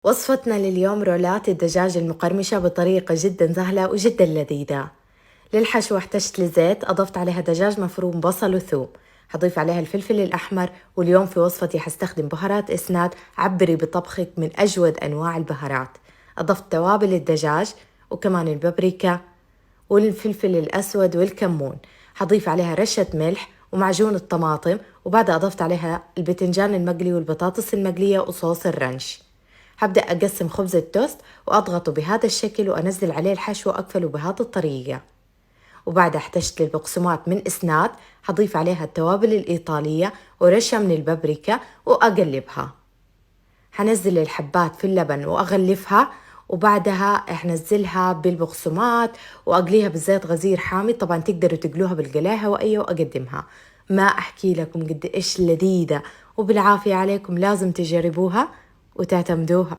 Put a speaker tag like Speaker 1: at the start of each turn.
Speaker 1: وصفتنا لليوم رولات الدجاج المقرمشة بطريقة جدا سهلة وجدا لذيذة. للحشو احتجت لزيت، أضفت عليها دجاج مفروم، بصل وثوم، حضيف عليها الفلفل الأحمر. واليوم في وصفتي حستخدم بهارات إسناد، عبري بطبخك من أجود أنواع البهارات. أضفت توابل الدجاج وكمان البابريكا والفلفل الأسود والكمون، حضيف عليها رشة ملح ومعجون الطماطم، وبعدها أضفت عليها البتنجان المقلي والبطاطس المقلية وصوص الرنش. هبدأ أقسم خبز التوست وأضغطه بهذا الشكل وأنزل عليه الحشو وأقفله بهذه الطريقة. وبعدها احتجت للبقسماط من إسناد، حضيف عليها التوابل الإيطالية ورشة من البابريكا وأقلبها. حنزل الحبات في اللبن وأغلفها، وبعدها حنزلها بالبقسماط وأقليها بالزيت غزير حامض. طبعا تقدروا تقلوها بالقلاية هوائية وأقدمها. ما أحكي لكم قد إيش لذيذة، وبالعافية عليكم، لازم تجربوها وتعتمدوها.